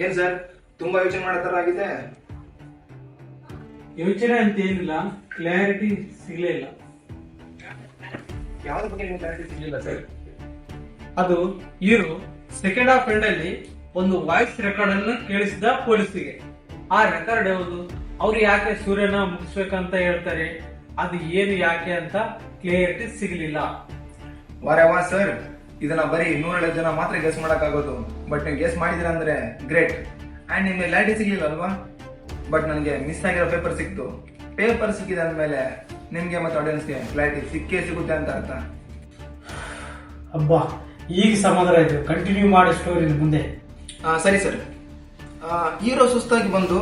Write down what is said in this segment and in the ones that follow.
ಏನ್ ಸರ್ ತುಂಬಾ ಯೋಚನೆ ಮಾಡೋ ತರ ಆಗಿದೆ? ಯೋಚನೆ ಅಂತ ಏನಿಲ್ಲ, ಕ್ಲಾರಿಟಿ ಸಿಗ್ಲೇ ಇಲ್ಲ. ಯಾವ್ದ್ರ ಬಗ್ಗೆ ನಿಮ್ಗೆ ಕ್ಲಾರಿಟಿ ಸಿಗ್ಲಿಲ್ಲ ಸರ್? ಅದು ಹೀರೋ ಸೆಕೆಂಡ್ ಹಾಫ್ ಎಂಡ್ ಅಲ್ಲಿ ಒಂದು ವಾಯ್ಸ್ ರೆಕಾರ್ಡ್ ಅನ್ನು ಕೇಳಿಸಿದ ಪೊಲೀಸಿಗೆ. ಆ ರೆಕಾರ್ಡ್ ಯಾವುದು, ಅವ್ರು ಯಾಕೆ ಸೂರ್ಯನ ಮುಗಿಸ್ಬೇಕಂತ ಹೇಳ್ತಾರೆ, ಅದು ಏನು ಯಾಕೆ ಅಂತ ಕ್ಲಿಯರಿಟಿ ಸಿಗ್ಲಿಲ್ಲ. ವಾರವಾ ಸರ್, ಇದನ್ನ ಬರೀ 150 ಜನ ಮಾತ್ರ ಗೆಸ್ ಮಾಡಕ್ ಆಗೋದು. ಬಟ್ ನೀವು ಗೆಸ್ ಮಾಡಿದಿರ ಅಂದ್ರೆ ಗ್ರೇಟ್. ಅಂಡ್ ನಿಮ್ಗೆ ಕ್ಲಾರಿಟಿ ಸಿಗ್ಲಿಲ್ಲ ಅಲ್ವಾ? ಬಟ್ ನನಗೆ ಮಿಸ್ ಆಗಿರೋ ಪೇಪರ್ ಸಿಕ್ತು. ಪೇಪರ್ ಸಿಕ್ಕಿದ ಅಂದ್ಮೇಲೆ ನಿಮ್ಗೆ ಮತ್ತೆ ಆಡಿಯನ್ಸ್ಗೆ ಕ್ಲಾರಿಟಿ ಸಿಕ್ಕೇ ಸಿಗುತ್ತೆ ಅಂತ ಅರ್ಥ. ಅಬ್ಬಾ, ಈಗ ಸಮಾಧಾನ ಆಯ್ತು. ಕಂಟಿನ್ಯೂ ಮಾಡಿ ಸ್ಟೋರಿ ಮುಂದೆ. ಸರಿ ಸರ್. ಹೀರೋ ಸುಸ್ತಾಗಿ ಬಂದು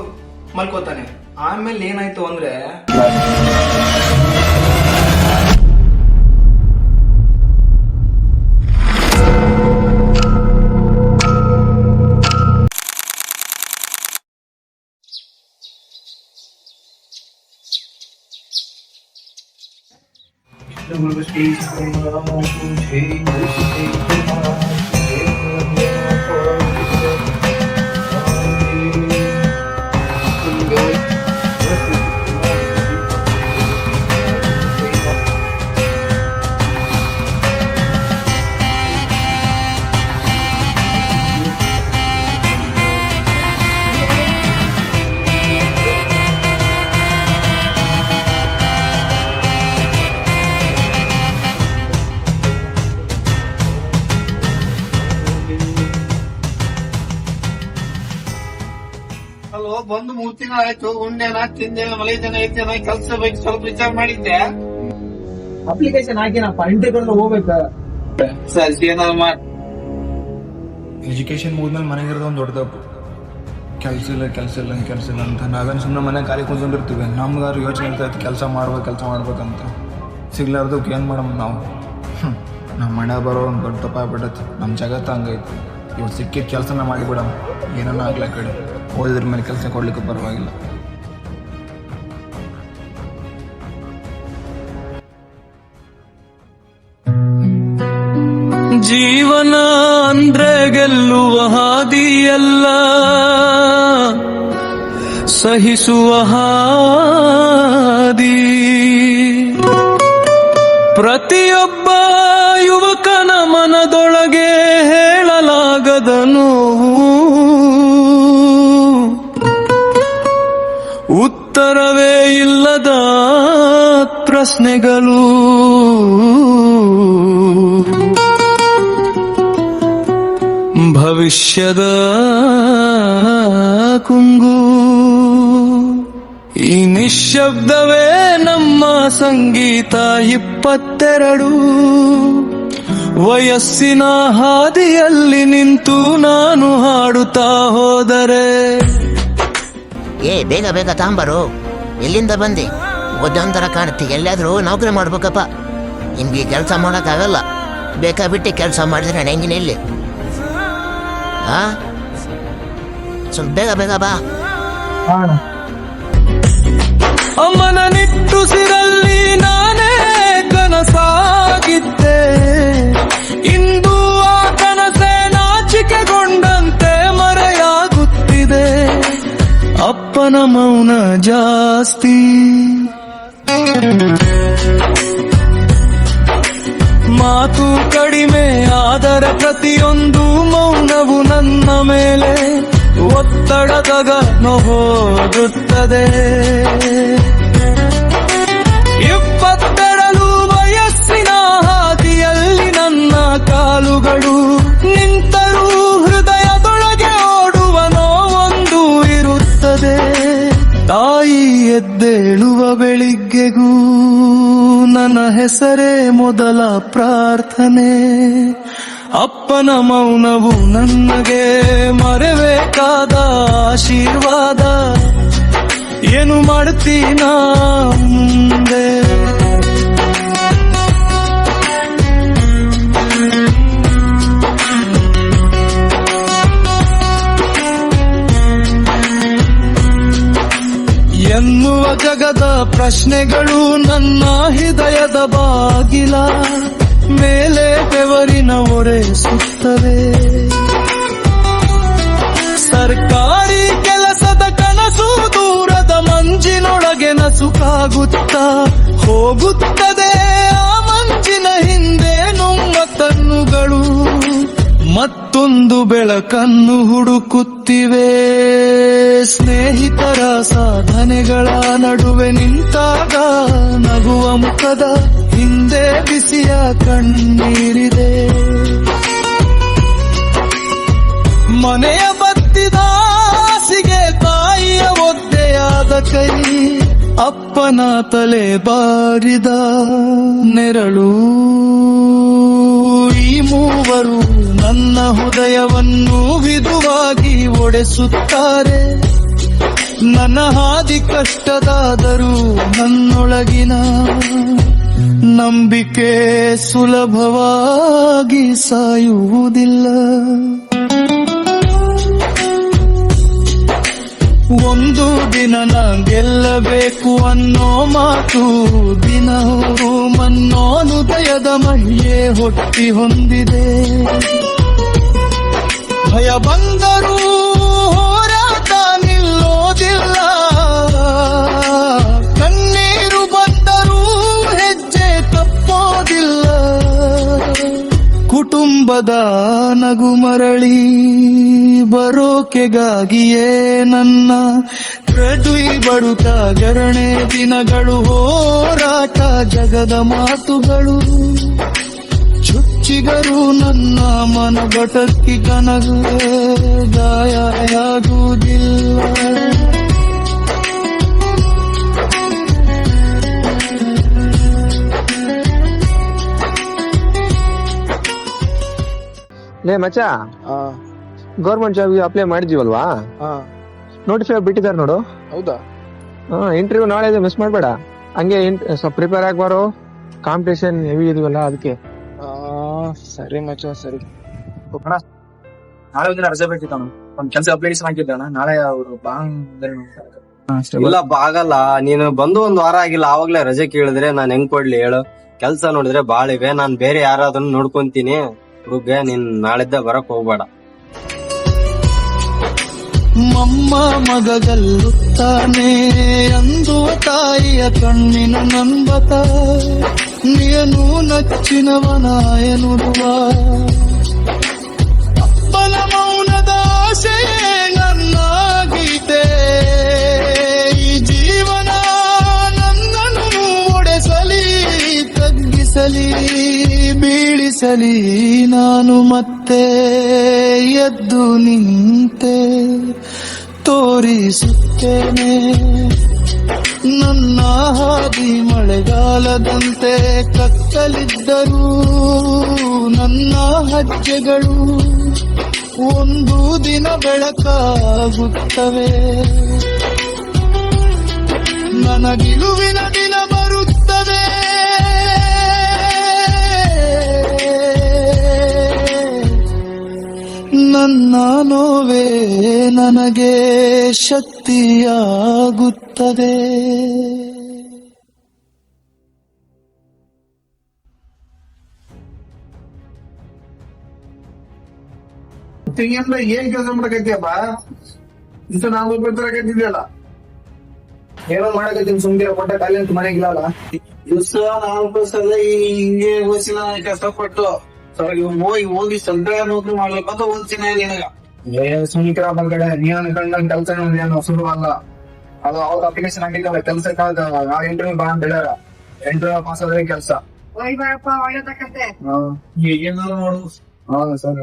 ಮಲ್ಕೋತಾನೆ. ಆಮೇಲೆ ಏನಾಯ್ತು ಅಂದ್ರೆ, ಅಲ್ವೋ ಬಂದು 3 ತಿಂಗಳಾಯ್ತು. ಉಂಡೆನ ತಿಂದೇನ ಮಲೈದೇನ ಐತೇನ ಕೆಲ್ಸ ಬೇಕು, ಸ್ವಲ್ಪ ವಿಚಾರ ಮಾಡಿದ್ದೆ. ಅಪ್ಲಿಕೇಶನ್ ಹಾಕಿನಪ್ಪ, ಇಂಟರ್ವ್ಯೂ ಹೋಗ್ಬೇಕ. ಸರಿ ಏನಾದ್ರು ಮಾಡಿ. ಎಜುಕೇಶನ್ ಮುಗಿದ್ಮೇಲೆ ಮನೆಗಿರೋದು ಒಂದು ದೊಡ್ಡ ತಪ್ಪು. ಕೆಲಸ ಇಲ್ಲ ಅಂತ ನಾವೇನು ಸುಮ್ಮನೆ ಮನೆ ಖಾಲಿ ಕುಂತ್ಕೊಂಡಿರ್ತೀವಿ. ನಮ್ಗಾರು ಯೋಚನೆ ಇರ್ತೈತೆ ಕೆಲಸ ಮಾಡ್ಬೇಕಂತ. ಸಿಗ್ಲಾರ್ದಕ್ಕೆ ಏನು ಮಾಡಮ್ಮ ನಾವು? ನಮ್ಮ ಮನೆ ಬರೋ ಒಂದು ದೊಡ್ಡ ತಪ್ಪಾಗ್ಬಿಟ್ಟೈತಿ. ನಮ್ಮ ಜಗತ್ತು ಹಂಗೈತಿ. ಇವ್ರು ಸಿಕ್ಕಿದ ಕೆಲಸನ ಮಾಡಿಬಿಡಮ್ಮ, ಏನನ್ನ ಆಗ್ಲ ಕಡೆ. ಓದಿದ್ರ ಮೇಲೆ ಕೆಲಸ ಕೊಡ್ಲಿಕ್ಕೆ ಪರವಾಗಿಲ್ಲ. ಜೀವನ ಅಂದ್ರೆ ಗೆಲ್ಲುವ ಹಾದಿಯಲ್ಲ, ಸಹಿಸುವ ಹಾದಿ. ಪ್ರತಿಯೊಬ್ಬ ಯುವಕನ ಮನದೊಳಗೆ ಹೇಳಲಾಗದ ನೋವು, ಉತ್ತರವೇ ಇಲ್ಲದ ಪ್ರಶ್ನೆಗಳು. ಭವಿಷ್ಯದ ಕುಂಗು, ಈ ನಿಶ್ಶಬ್ದವೇ ನಮ್ಮ ಸಂಗೀತ. 22 ವಯಸ್ಸಿನ ಹಾದಿಯಲ್ಲಿ ನಿಂತು ನಾನು ಹಾಡುತ್ತಾ ಹೋದರೆ. ಬೇಗ ಬೇಗ ತಾಂಬರು, ಎಲ್ಲಿಂದ ಬಂದೆ? ಒಂದೊಂದರ ಕಾಣುತ್ತೆ. ಎಲ್ಲಾದ್ರೂ ನೌಕರಿ ಮಾಡ್ಬೇಕಪ್ಪ. ನಿಮ್ಗೆ ಕೆಲಸ ಮಾಡೋಕ್ಕಾಗಲ್ಲ. ಬೇಕಾಬಿಟ್ಟು ಕೆಲಸ ಮಾಡಿದ್ರೆ ಹೆಂಗಿನ ಇಲ್ಲಿ? ಸ್ವಲ್ಪ ಬೇಗ ಬಾ. ಅಮ್ಮನ ನಿಟ್ಟುಸಿರಲ್ಲಿ ನಾನೇ ಕನಸಾಗಿದ್ದೆ. ಇಂದು ಆ ಕನಸೆ ನಾಚಿಕೆಗೊಂಡಂತೆ ಮರೆಯಾಗುತ್ತಿದೆ. ಅಪ್ಪನ ಮೌನ ಜಾಸ್ತಿ, ಮಾತು ಕಡಿಮೆ, ಆದರೆ ಪ್ರತಿಯೊಂದು ಮೌನವು ನನ್ನ ಮೇಲೆ ಒತ್ತಡದಾಗ ನೋಡುತ್ತದೆ. 22 ವಯಸ್ಸಿನ ಹಾದಿಯಲ್ಲಿ ನನ್ನ ಕಾಲುಗಳು ನಿಂತರೂ ಹೃದಯದೊಳಗೆ ಓಡುವ ನೋವೊಂದು ಇರುತ್ತದೆ. ತಾಯಿ ಎದ್ದೇಳುವ ಬೆಳಿಗ್ಗೆಗೂ ನನ್ನ ಹೆಸರೇ ಮೊದಲ ಪ್ರಾರ್ಥನೆ. ಅಪ್ಪನ ಮೌನವು ನನಗೆ ಮರೆಬೇಕಾದ ಆಶೀರ್ವಾದ. ಏನು ಮಾಡ್ತೀನ ಮುಂದೆ? ಎನ್ನುವ ಜಗದ ಪ್ರಶ್ನೆಗಳು ನನ್ನ ಹೃದಯದ ಬಾಗಿಲ ಮೇಲೆ ಬೆವರಿನ ಒರೆಸುತ್ತವೆ. ಸರ್ಕಾರಿ ಕೆಲಸದ ಕನಸು ದೂರದ ಮಂಜಿನೊಳಗೆ ನಸುಕಾಗುತ್ತ ಹೋಗುತ್ತದೆ. ಆ ಮಂಜಿನ ಹಿಂದೆ ನಮ್ಮ ಕಣ್ಣುಗಳು ಮತ್ತೊಂದು ಬೆಳಕನ್ನು ಹುಡುಕುತ್ತಿವೆ. ಸ್ನೇಹಿತರ ಸಾಧನೆಗಳ ನಡುವೆ ನಿಂತಾಗ ನಗುವ ಮುಖದ ಹಿಂದೆ ಬಿಸಿಯ ಕಣ್ಣೀರಿದೆ. ಮನೆಯ ಬತ್ತಿದ ಹಾಸಿಗೆ ತಾಯಿಯ ಒದ್ದೆಯಾದ ಕೈ, ಅಪ್ಪನ ತಲೆ ಬಾರಿದ ನೆರಳು. ಈ ಮೂವರು ನನ್ನ ಹೃದಯವನ್ನು ವಿಧುವಾಗಿ ಒಡೆಸುತ್ತಾರೆ. ನನ್ನ ಹಾದಿ ಕಷ್ಟದಾದರೂ ನನ್ನೊಳಗಿನ ನಂಬಿಕೆ ಸುಲಭವಾಗಿ ಸಾಯುವುದಿಲ್ಲ. ಒಂದು ದಿನ ನಾ ಗೆಲ್ಲಬೇಕು ಅನ್ನೋ ಮಾತು ದಿನವೂ ಮನ್ನೋನುದಯದ ಮಹಿಳೆ ಹೊಟ್ಟಿ ಹೊಂದಿದೆ. ಭಯ ಬಂದರೂ ಹೋರಾಟ ನಿಲ್ಲೋದಿಲ್ಲ, ಕಣ್ಣೀರು ಬಂದರೂ ಹೆಜ್ಜೆ ತಪ್ಪೋದಿಲ್ಲ. ಕುಟುಂಬದ ನಗು ಮರಳಿ ಬರೋಕೆಗಾಗಿಯೇ ನನ್ನ ಪ್ರತಿ ಬಡುಕ ಗರಣೆ ದಿನಗಳು ಹೋರಾಟ ಜಗದ ಮಾತುಗಳು. ಚುಚ್ಚಿಗರು ನನ್ನ ಮನ ಬಟಕ್ಕಿ ಕನಗ ಗಾಯಾಗುವುದಿಲ್ಲ. ಲೇ ಮಚ್ಚ, ಗೌರ್ಮೆಂಟ್ ಜಾಬ್ಗೆ ಅಪ್ಲೈ ಮಾಡಿದೀವಲ್ವಾ? ನೋಟಿಫೈ ಬಿಟ್ಟಿದ್ದಾರೆ ನೋಡು. ಹೌದಾ? ಇಂಟರ್ವ್ಯೂ ನಾಳೆ ಇದೆ, ಮಿಸ್ ಮಾಡ್ಬೇಡ. ಹಂಗೆ ಸ್ವಲ್ಪ ಪ್ರಿಪೇರ್ ಆಗ್ಬಾರೋ, ಕಾಂಪಿಟೇಷನ್ ಹೆವಿ ಇದೀವಲ್ಲ ಅದಕ್ಕೆ. ಸರಿ ಮಚ್ಚ, ಸರಿ. ಅಣ್ಣ, ನಾಳೆ ಒಂದಿನ ರಜೆ ಬೇಕಿತ್ತು. ಒಂದ್ ಕೆಲಸ ಅಪ್ಲಿಕೇಶನ್ ಹಾಕಿದ್ದಣ್ಣ, ನಾಳೆ ಅವರು ಬಾ ಇಲ್ಲ ಆಗಲ್ಲ. ನೀನು ಬಂದು 1 ವಾರ ಆಗಿಲ್ಲ, ಆವಾಗ್ಲೇ ರಜೆ ಕೇಳಿದ್ರೆ ನಾನ್ ಹೆಂಗ್ ಕೊಡ್ಲಿ ಹೇಳು? ಕೆಲ್ಸ ನೋಡಿದ್ರೆ ಬಾಳ ಇವೆ. ನಾನ್ ಬೇರೆ ಯಾರಾದ್ರೂ ನೋಡ್ಕೊಂತೀನಿ. ಹುಡುಗ ನೀನ್ ನಾಳಿದ್ದ ಬರಕ್ ಹೋಗ್ಬೇಡ. ಮಮ್ಮ ಮಗಗಲ್ಲುತ್ತಾನೆ ಅಂದುವ ತಾಯಿಯ ಕಣ್ಣಿನ ನಂಬತ, ನೀನು ನಚ್ಚಿನವನಾಯನುರುವ ಅಪ್ಪನ ಮೌನದ ಆಸೆ ನನ್ನ ಗೀತೆ. ಈ ಜೀವನ ನನ್ನನ್ನು ಒಡೆಸಲಿ, ತಗ್ಗಿಸಲಿ, ಬೀಳಿಸಲಿ, ನಾನು ಮತ್ತೆ ಎದ್ದು ನಿಂತೆ ತೋರಿಸುತ್ತೇನೆ ನನ್ನ ಹಾದಿ. ಮಳೆಗಾಲದಂತೆ ಕತ್ತಲಿದ್ದರೂ ನನ್ನ ಹೆಜ್ಜೆಗಳು ಒಂದು ದಿನ ಬೆಳಕಾಗುತ್ತವೆ. ನನಗಿರುವಿನ ದಿನ ಬರುತ್ತದೆ. ನನ್ನ ನೋವೇ ನನಗೆ ಶಕ್ತಿಯಾಗುತ್ತದೆ. ಏನ್ ಕೆಲಸ ಮಾಡಕೈತಿಯಪ್ಪ? ಇಂತ ನಾವು ಬರ್ತಾರಕೈತಿದ್ಯಲ್ಲ, ಏನೋ ಮಾಡಕತ್ತೀನಿ. ಸುಮ್ಗೆ ಕೊಟ್ಟ ಕಾಲಿ ಅಂತ ಮನೆಗಿಲ್ಲಲ್ಲ. ದಿವಸ 4 ಸಲ ಹಿಂಗೆ ಓದಿಸಿನ ಕಷ್ಟಪಟ್ಟು ಹೋಗಿ ಸ್ವಲ್ಪ ನೌಕರಿ ಮಾಡ್ಬೇಕಂತ ಓದ್ತೀನಿ ನಿನಗ. ಸುಮ್ಕಿರ ಕಡೆ ನೀನು ಕಂಡಂಗ್ ಕೆಲಸ ಏನು ಸುಲಭ ಅಲ್ಲ. ಅದು ಅವ್ರ ಅಪ್ಲಿಕೇಶನ್ ಹಾಕಿದ್ದಲ್ಲ ಕೆಲ್ಸಕ್ಕೆ, ನಾವು ಇಂಟರ್ವ್ಯೂ ಬಾ ಅಂತ ಹೇಳ್ಯಾರ. ಇಂಟರ್ವ್ಯೂ ಪಾಸ್ ಆದ್ರೆ ಕೆಲಸ. ಈಗೇನಾದ್ರು ನೋಡು. ಹೌದಾ? ಸರಿ.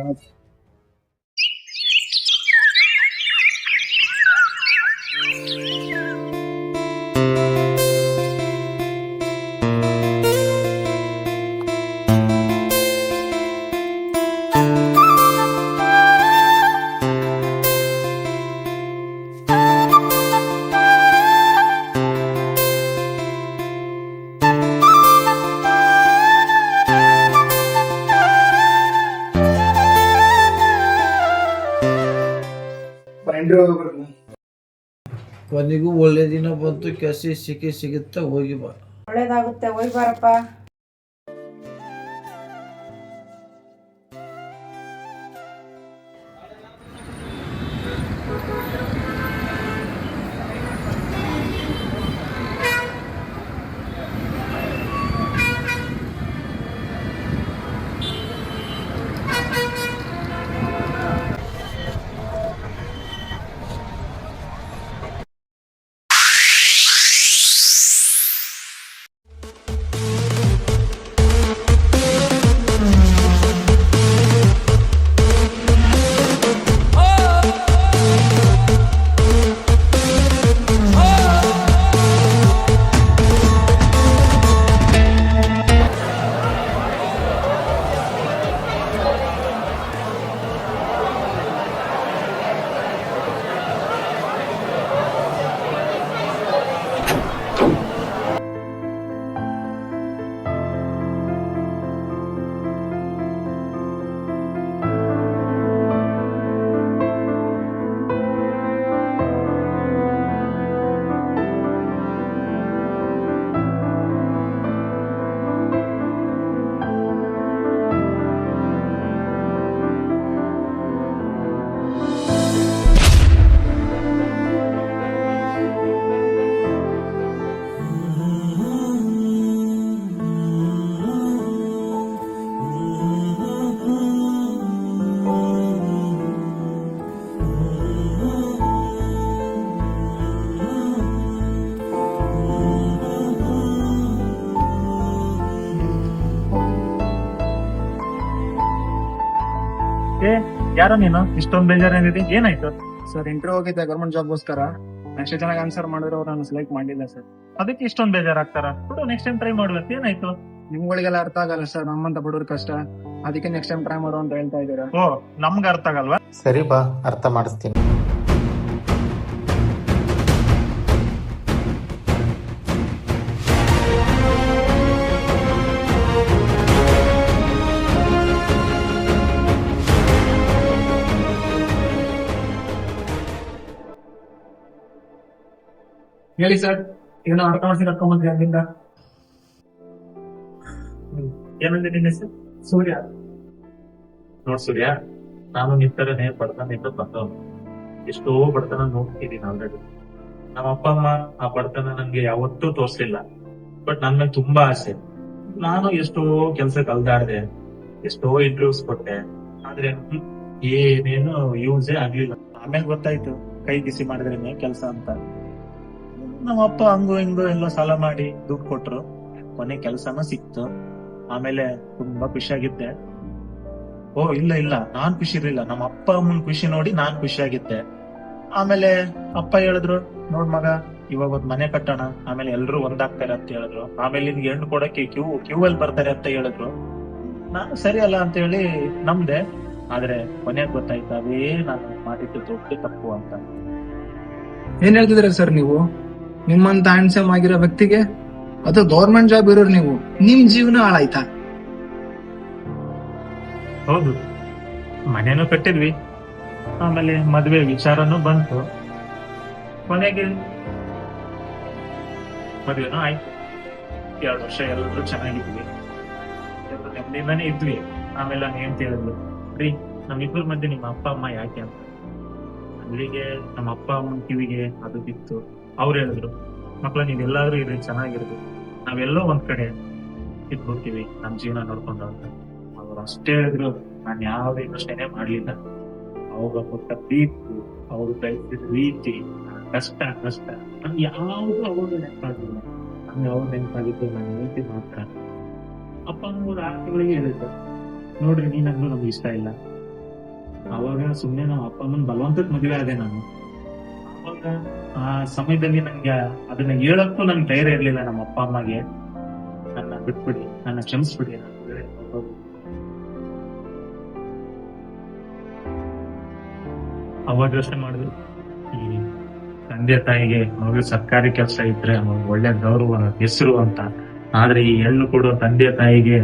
ಕೊನೆಗೂ ಒಳ್ಳೆ ದಿನ ಬಂತು. ಕೆಲಸ ಸಿಗುತ್ತೆ, ಹೋಗಿ ಬಾ. ಒಳ್ಳೇದಾಗುತ್ತೆ, ಹೋಗಿ ಬಾರಪ್ಪ. ಏ ಯಾರೋ ನೀನು ಇಷ್ಟೊಂದು ಬೇಜಾರಾಗಿದೆ, ಏನಾಯ್ತು? ಸರ್ ಇಂಟರ್ವ್ಯೂ ಹೋಗಿದ್ದೆ ಗೌರ್ಮೆಂಟ್ ಜಾಬ್ಗೋಸ್ಕರ. ಎಷ್ಟು ಚೆನ್ನಾಗಿ ಆನ್ಸರ್ ಮಾಡಿದ್ರು ಅವ್ರು ನಾನು ಸೆಲೆಕ್ಟ್ ಮಾಡಿಲ್ಲ ಸರ್. ಅದಕ್ಕೆ ಇಷ್ಟೊಂದು ಬೇಜಾರಾಗ್ತಾರ? ಬಿಡು, ನೆಕ್ಸ್ಟ್ ಟೈಮ್ ಟ್ರೈ ಮಾಡ್ಬೇಕು, ಏನಾಯ್ತು? ನಿಮ್ಗಳಿಗೆಲ್ಲ ಅರ್ಥ ಆಗಲ್ಲ ಸರ್ ನಮ್ಮಂತ ಬಡವ್ರ ಕಷ್ಟ. ಅದಕ್ಕೆ ನೆಕ್ಸ್ಟ್ ಟೈಮ್ ಟ್ರೈ ಮಾಡೋ ಅಂತ ಹೇಳ್ತಾ ಇದ್ದೀರಾ. ಓ, ನಮ್ಗೆ ಅರ್ಥ ಆಗಲ್ವಾ? ಸರಿ ಬಾ, ಅರ್ಥ ಮಾಡಿಸ್ತೀನಿ. ಹೇಳಿ ಸರ್, ಏನೋ ಅರ್ಥ ಮಾಡಿಸಿ ಕರ್ಕೊಂಬಂದ್ರಿ ಅಲ್ಲಿಂದ. ಏನಂದ್ರೆ ನಿನ್ನ ಹೆಸರು? ಸೂರ್ಯ. ನೋಡ್ ಸೂರ್ಯ, ನಾನು ನಿಂತರನೇ ಬಡತನದಿಂದ ಬಂದವನು. ಎಷ್ಟೋ ಬಡತನ ನೋಡ್ತಿದ್ದೀನಿ ಆಲ್ರೆಡಿ. ನಮ್ಮ ಅಪ್ಪ ಅಮ್ಮ ಆ ಬಡತನ ನಂಗೆ ಯಾವತ್ತೂ ತೋರ್ಸ್ಲಿಲ್ಲ. ಬಟ್ ನನ್ ಮೇಲೆ ತುಂಬಾ ಆಸೆ. ನಾನು ಎಷ್ಟೋ ಕೆಲ್ಸ ಕಲ್ದಾಡ್ದೆ, ಎಷ್ಟೋ ಇಂಟರ್ವ್ಯೂಸ್ ಕೊಟ್ಟೆ, ಆದ್ರೆ ಏನೇನು ಯೂಸೇ ಆಗ್ಲಿಲ್ಲ. ಆಮೇಲೆ ಗೊತ್ತಾಯ್ತು ಕೈ ಬಿಸಿ ಮಾಡಿದ್ರೇನೆ ಕೆಲ್ಸ ಅಂತ. ನಮ್ಮ ಅಪ್ಪ ಹಂಗು ಹಿಂಗು ಎಲ್ಲೋ ಸಾಲ ಮಾಡಿ ದುಡ್ಡು ಕೊಟ್ರು, ಕೊನೆ ಕೆಲ್ಸನೂ ಸಿಕ್ತು. ಆಮೇಲೆ ತುಂಬಾ ಖುಷಿಯಾಗಿದ್ದೆ. ಓ ಇಲ್ಲ, ನಾನ್ ಖುಷಿ ಇರ್ಲಿಲ್ಲ, ನಮ್ಮ ಅಪ್ಪ ಅಮ್ಮನ್ ಖುಷಿ ನೋಡಿ ನಾನ್ ಖುಷಿಯಾಗಿದ್ದೆ. ಆಮೇಲೆ ಅಪ್ಪ ಹೇಳಿದ್ರು, ನೋಡ್ ಮಗ, ಇವಾಗ ಒಂದ್ ಮನೆ ಕಟ್ಟೋಣ, ಆಮೇಲೆ ಎಲ್ರು ಒಂದಾಗ್ತಾರೆ ಅಂತ ಹೇಳಿದ್ರು. ಆಮೇಲೆ ನಿನ್ಗೆ ಹೆಣ್ಣು ಕೊಡಕ್ಕೆ ಕ್ಯೂ ಅಲ್ಲಿ ಬರ್ತಾರೆ ಅಂತ ಹೇಳಿದ್ರು. ನಾನು ಸರಿ ಅಲ್ಲ ಅಂತ ಹೇಳಿ ನಂಬ್ದೆ. ಆದ್ರೆ ಕೊನೆಗೆ ಗೊತ್ತಾಯ್ತು ಅದೇ ನಾನು ಮಾಡಿದ್ದು ದೊಡ್ಡ ತಪ್ಪು ಅಂತ. ಏನ್ ಹೇಳ್ತಿದ್ದೀರಾ ಸರ್ ನೀವು? ನಿಮ್ಮಂತ ಹ್ಯಾಂಡ್ಸಮ್ ಆಗಿರೋ ವ್ಯಕ್ತಿಗೆ, ಅದು ಗೌರ್ಮೆಂಟ್ ಜಾಬ್ ಇರೋರು ನೀವು, ನಿಮ್ ಜೀವನ ಹಾಳಾಯ್ತಾ? ಹೌದು, ಮನೇನು ಕಟ್ಟಿದ್ವಿ, ಆಮೇಲೆ ಮದ್ವೆ ವಿಚಾರನೂ ಬಂತು. ಕೊನೆಗೆ ಮದ್ವೆನೂ ಆಯ್ತು. 2 ವರ್ಷ ಎಲ್ಲರೂ ಚೆನ್ನಾಗಿದ್ವಿ, ಎಲ್ಲರೂ ನೆಮ್ಮದಿಯಿಂದಾನೇ ಇದ್ವಿ. ಆಮೇಲೆ ನಾನು ಏನ್ ಹೇಳಿದ್ಲು, ರೀ ನಮ್ಮಿಬ್ಬರ ಮಧ್ಯೆ ನಿಮ್ಮ ಅಪ್ಪ ಅಮ್ಮ ಯಾಕೆ ಅಂತ. ಅಲ್ಲಿಗೆ ನಮ್ಮ ಅಪ್ಪ ಅಮ್ಮನ ಕಿವಿಗೆ ಅದು ಬಿತ್ತು. ಅವ್ರು ಹೇಳಿದ್ರು, ಮಕ್ಳ ನೀವೆಲ್ಲಾದ್ರೂ ಇದ್ರಿ, ಚೆನ್ನಾಗಿರೋದು, ನಾವೆಲ್ಲೋ ಒಂದ್ ಕಡೆ ಇದ್ಬಿಡ್ತೀವಿ ನಮ್ ಜೀವನ ನೋಡ್ಕೊಂಡು ಅಂತ. ಅವ್ರು ಅಷ್ಟೇ ಹೇಳಿದ್ರು, ನಾನ್ ಯಾವ್ದು ಯೋಚನೆ ಮಾಡ್ಲಿಲ್ಲ. ಅವಾಗ ಕೊಟ್ಟ ಪ್ರೀತಿ, ಅವ್ರು ಕಳಿಸಿದ ರೀತಿ, ಕಷ್ಟ ನನ್ಗೆ ಯಾವ್ದು ಅವ್ರು ನೆನಪಾಗಿಲ್ಲ. ನನ್ಗೆ ಅವ್ರು ನೆನಪಾಗಿದ್ದು ನನ್ನ ನೀತಿ ಮಾತ್ರ. ಅಪ್ಪ ಅವ್ರ ಆಟಗಳಿಗೆ ಹೇಳಿದ್ರು, ನೋಡ್ರಿ ನೀನಂದ್ರು ನಮ್ಗೆ ಇಷ್ಟ ಇಲ್ಲ. ಅವಾಗ ಸುಮ್ನೆ ನಮ್ಮ ಅಪ್ಪ ಅಮ್ಮನ್ ಬಲವಂತಕ್ಕೆ ಮದುವೆ ಆದೆ ನಾನು. ಅವಾಗ ಆ ಸಮಯದಲ್ಲಿ ನಂಗೆ ಅದನ್ನ ಹೇಳಕ್ಕೂ ನನ್ಗೆ ಧೈರ್ಯ ಇರ್ಲಿಲ್ಲ ನಮ್ಮ ಅಪ್ಪ ಅಮ್ಮಗೆ. ನನ್ನ ಬಿಟ್ಬಿಡಿ, ನನ್ನ ಕ್ಷಮಿಸ್ಬಿಡಿ. ಅವಾಗ ಯೋಚನೆ ಮಾಡಿದ್ರು, ಈ ತಂದೆ ತಾಯಿಗೆ ಮಗು ಸರ್ಕಾರಿ ಕೆಲಸ ಇದ್ರೆ ಒಳ್ಳೆ ಗೌರವ, ಹೆಸರು ಅಂತ. ಆದ್ರೆ ಈ ಹೆಣ್ಣು ಕೊಡೋ ತಂದೆ ತಾಯಿಗೆ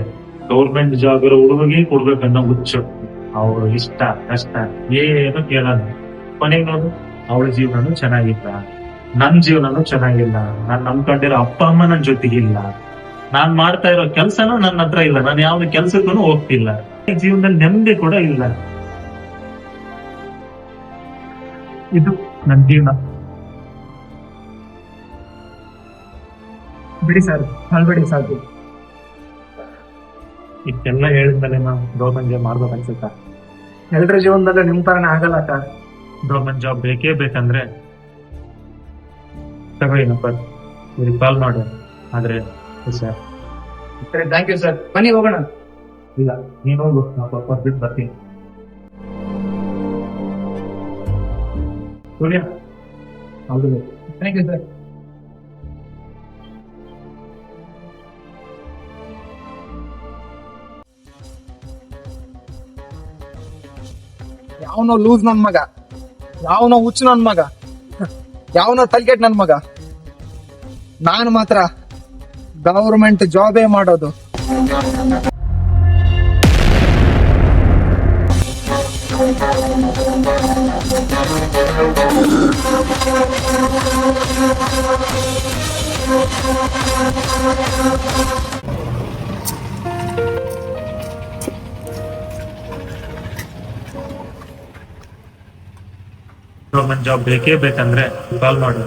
ಗೌರ್ಮೆಂಟ್ ಜಾಬ್ ಇರೋ ಹುಡುಗಿಗೆ ಕೊಡ್ಬೇಕನ್ನೋ ಹುಚ್ಚು. ಅವ್ರು ಇಷ್ಟ ಕಷ್ಟ ಏನು ಕೇಳಲ್ಲ. ಕೊನೆಗೆ ನೋಡು, ಅವಳ ಜೀವನನೂ ಚೆನ್ನಾಗಿಲ್ಲ, ನನ್ ಜೀವನನೂ ಚೆನ್ನಾಗಿಲ್ಲ. ನಾನ್ ನಂಬ್ಕೊಂಡಿರೋ ಅಪ್ಪ ಅಮ್ಮ ನನ್ ಜೊತೆಗಿಲ್ಲ, ನಾನ್ ಮಾಡ್ತಾ ಇರೋ ಕೆಲ್ಸನೂ ನನ್ನ ಹತ್ರ ಇಲ್ಲ, ನಾನು ಯಾವ್ದು ಕೆಲ್ಸಕ್ಕೂ ಹೋಗ್ತಿಲ್ಲ. ಜೀವನದಲ್ಲಿ ನೆಮ್ಮದಿ ಕೂಡ ಇಲ್ಲ. ಇದು ನನ್ ಜೀವನ. ಬಿಡಿ ಸರ್, ಅಲ್ಬೇಡಿ ಸಾಕು. ಇಷ್ಟೆಲ್ಲ ಹೇಳಿದ್ಮೇಲೆ ನಾವು ಗೌರ್ಮೆಂಟ್ ಜಾಬ್ ಮಾಡ್ಬೇಕು ಅನ್ಸುತ್ತಾ? ಎಲ್ರ ಜೀವನದಲ್ಲಿ ನಿಮ್ ತರನೇ ಆಗಲ್ಲ ಸರ್. ಗೌರ್ಮೆಂಟ್ ಜಾಬ್ ಬೇಕೇ ಬೇಕಂದ್ರೆ ತಗೊಳ್ಳಿನಪ್ಪ, ಇವ್ರಿಗೆ ಕಾಲ್ ಮಾಡು. ಆದ್ರೆ ಸರ್, ಸರಿ, ಥ್ಯಾಂಕ್ ಯು ಸರ್. ಬನ್ನಿ ಹೋಗೋಣ. ಇಲ್ಲ, ನೀನ್ ಹೋಗು, ನಾವು ಪಾಪ ಬಿಟ್ಟು ಬರ್ತೀನಿ. ಸೂರ್ಯ, ಹೌದು, ಥ್ಯಾಂಕ್ ಯು ಸರ್. ಯಾವನೋ ಲೂಸ್ ನನ್ ಮಗ, ಯಾವನೋ ಹುಚ್ಚು ನನ್ ಮಗ, ಯಾವನೋ ತಲ್ಕೆಟ್ ನನ್ ಮಗ. ನಾನು ಮಾತ್ರ ಗವರ್ಮೆಂಟ್ ಜಾಬೇ ಮಾಡೋದು. ಗೌರ್ಮೆಂಟ್ ಜಾಬ್ ಬೇಕೇ ಬೇಕಂದ್ರೆ ಕಾಲ್ ಮಾಡು.